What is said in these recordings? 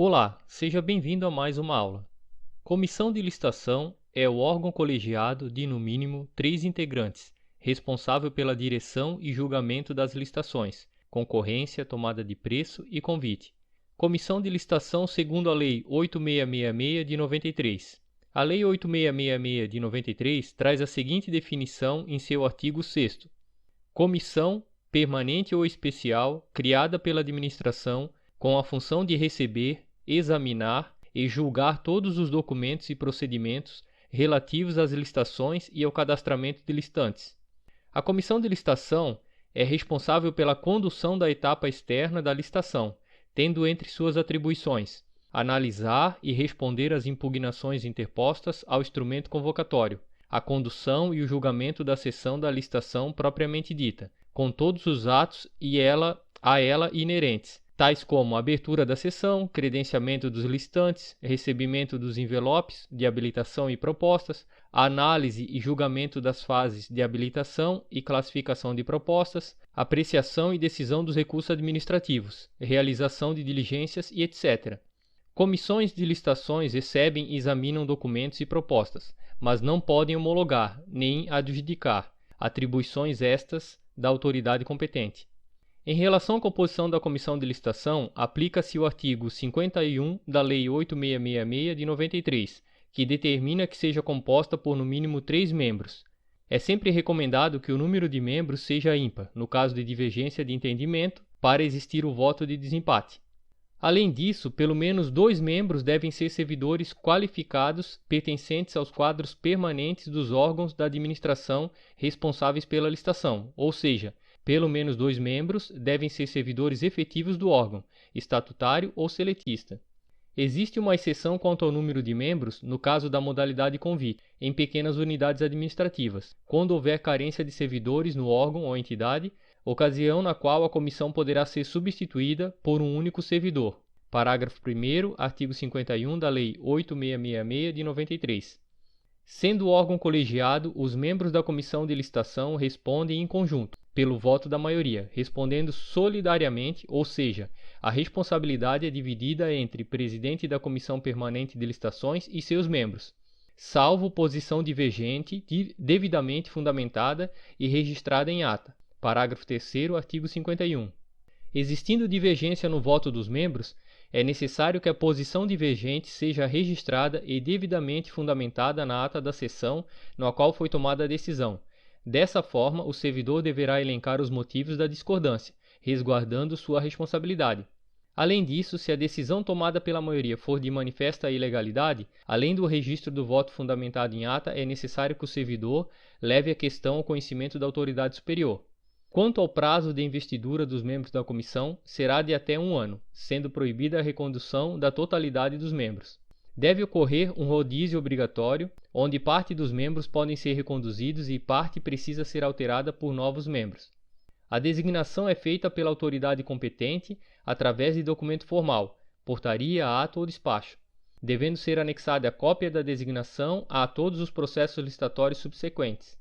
Olá, seja bem-vindo a mais uma aula. Comissão de licitação é o órgão colegiado de, no mínimo, 3 integrantes, responsável pela direção e julgamento das licitações, concorrência, tomada de preço e convite. Comissão de licitação segundo a Lei 8666 de 93. A Lei 8666 de 93 traz a seguinte definição em seu artigo 6º. Comissão permanente ou especial criada pela administração com a função de receber, examinar e julgar todos os documentos e procedimentos relativos às licitações e ao cadastramento de licitantes. A comissão de licitação é responsável pela condução da etapa externa da licitação, tendo entre suas atribuições analisar e responder às impugnações interpostas ao instrumento convocatório, a condução e o julgamento da sessão da licitação propriamente dita, com todos os atos a ela inerentes, tais como a abertura da sessão, credenciamento dos licitantes, recebimento dos envelopes de habilitação e propostas, análise e julgamento das fases de habilitação e classificação de propostas, apreciação e decisão dos recursos administrativos, realização de diligências e etc. Comissões de licitações recebem e examinam documentos e propostas, mas não podem homologar nem adjudicar, atribuições estas da autoridade competente. Em relação à composição da comissão de licitação, aplica-se o artigo 51 da Lei 8666 de 93, que determina que seja composta por no mínimo 3 membros. É sempre recomendado que o número de membros seja ímpar, no caso de divergência de entendimento, para existir o voto de desempate. Além disso, pelo menos 2 membros devem ser servidores qualificados pertencentes aos quadros permanentes dos órgãos da administração responsáveis pela licitação, ou seja, pelo menos 2 membros devem ser servidores efetivos do órgão, estatutário ou seletista. Existe uma exceção quanto ao número de membros no caso da modalidade convite, em pequenas unidades administrativas, quando houver carência de servidores no órgão ou entidade, ocasião na qual a comissão poderá ser substituída por um único servidor. Parágrafo 1º, artigo 51 da Lei 8666 de 93. Sendo o órgão colegiado, os membros da comissão de licitação respondem em conjunto, pelo voto da maioria, respondendo solidariamente, ou seja, a responsabilidade é dividida entre presidente da comissão permanente de licitações e seus membros, salvo posição divergente devidamente fundamentada e registrada em ata. Parágrafo 3º, artigo 51. Existindo divergência no voto dos membros, é necessário que a posição divergente seja registrada e devidamente fundamentada na ata da sessão na qual foi tomada a decisão. Dessa forma, o servidor deverá elencar os motivos da discordância, resguardando sua responsabilidade. Além disso, se a decisão tomada pela maioria for de manifesta ilegalidade, além do registro do voto fundamentado em ata, é necessário que o servidor leve a questão ao conhecimento da autoridade superior. Quanto ao prazo de investidura dos membros da comissão, será de até 1 ano, sendo proibida a recondução da totalidade dos membros. Deve ocorrer um rodízio obrigatório, onde parte dos membros podem ser reconduzidos e parte precisa ser alterada por novos membros. A designação é feita pela autoridade competente através de documento formal, portaria, ato ou despacho, devendo ser anexada a cópia da designação a todos os processos licitatórios subsequentes.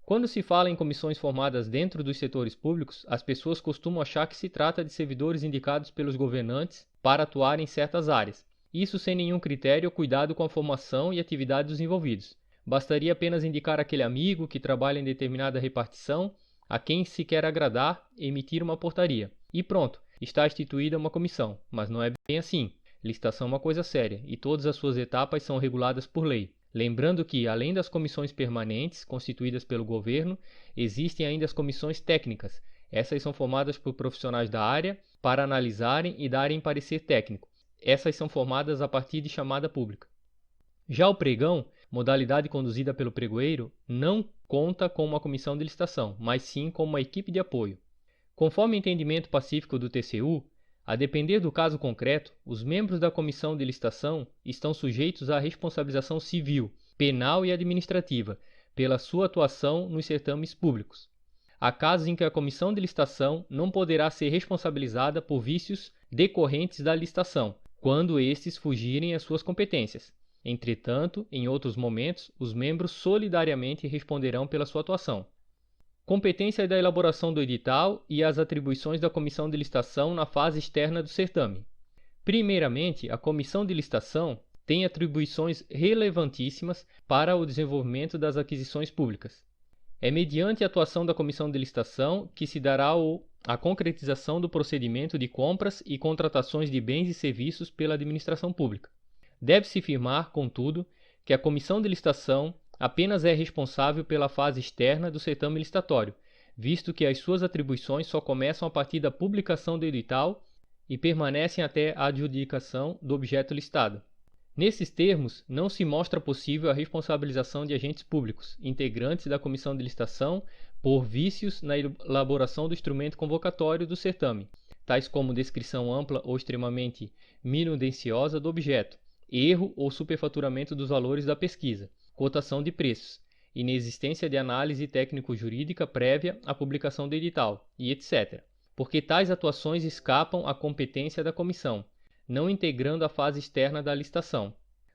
Quando se fala em comissões formadas dentro dos setores públicos, as pessoas costumam achar que se trata de servidores indicados pelos governantes para atuar em certas áreas. Isso sem nenhum critério ou cuidado com a formação e atividade dos envolvidos. Bastaria apenas indicar aquele amigo que trabalha em determinada repartição, a quem se quer agradar, emitir uma portaria. E pronto, está instituída uma comissão. Mas não é bem assim. Licitação é uma coisa séria, e todas as suas etapas são reguladas por lei. Lembrando que, além das comissões permanentes, constituídas pelo governo, existem ainda as comissões técnicas. Essas são formadas por profissionais da área para analisarem e darem parecer técnico. Essas são formadas a partir de chamada pública. Já o pregão, modalidade conduzida pelo pregoeiro, não conta com uma comissão de licitação, mas sim com uma equipe de apoio. Conforme o entendimento pacífico do TCU, a depender do caso concreto, os membros da comissão de licitação estão sujeitos à responsabilização civil, penal e administrativa, pela sua atuação nos certames públicos. Há casos em que a comissão de licitação não poderá ser responsabilizada por vícios decorrentes da licitação, quando estes fugirem às suas competências. Entretanto, em outros momentos, os membros solidariamente responderão pela sua atuação. Competência da elaboração do edital e as atribuições da comissão de licitação na fase externa do certame. Primeiramente, a comissão de licitação tem atribuições relevantíssimas para o desenvolvimento das aquisições públicas. É mediante a atuação da comissão de licitação que se dará a concretização do procedimento de compras e contratações de bens e serviços pela administração pública. Deve-se afirmar, contudo, que a comissão de licitação apenas é responsável pela fase externa do certame licitatório, visto que as suas atribuições só começam a partir da publicação do edital e permanecem até a adjudicação do objeto licitado. Nesses termos, não se mostra possível a responsabilização de agentes públicos, integrantes da comissão de licitação, por vícios na elaboração do instrumento convocatório do certame, tais como descrição ampla ou extremamente minuciosa do objeto, erro ou superfaturamento dos valores da pesquisa, cotação de preços, inexistência de análise técnico-jurídica prévia à publicação do edital, e etc., porque tais atuações escapam à competência da comissão, não integrando a fase externa da licitação.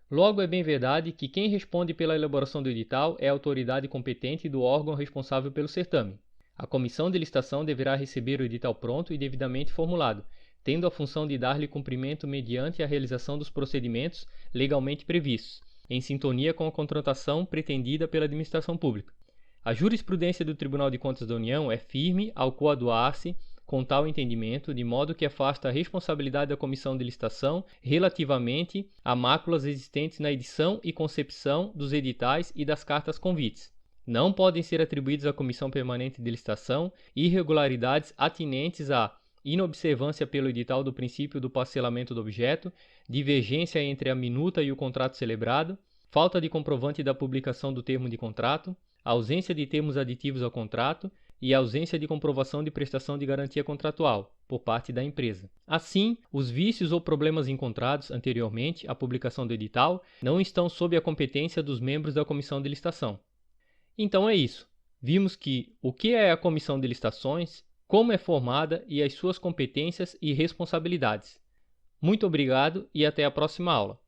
Logo, é bem verdade que quem responde pela elaboração do edital é a autoridade competente do órgão responsável pelo certame. A comissão de licitação deverá receber o edital pronto e devidamente formulado, tendo a função de dar-lhe cumprimento mediante a realização dos procedimentos legalmente previstos, em sintonia com a contratação pretendida pela administração pública. A jurisprudência do Tribunal de Contas da União é firme ao coaduar-se com tal entendimento, de modo que afasta a responsabilidade da comissão de licitação relativamente a máculas existentes na edição e concepção dos editais e das cartas convites. Não podem ser atribuídos à Comissão Permanente de Licitação irregularidades atinentes à inobservância pelo edital do princípio do parcelamento do objeto, divergência entre a minuta e o contrato celebrado, falta de comprovante da publicação do termo de contrato, ausência de termos aditivos ao contrato e ausência de comprovação de prestação de garantia contratual por parte da empresa. Assim, os vícios ou problemas encontrados anteriormente à publicação do edital não estão sob a competência dos membros da comissão de licitação. Então é isso. Vimos o que é a comissão de licitações, como é formada e as suas competências e responsabilidades. Muito obrigado e até a próxima aula.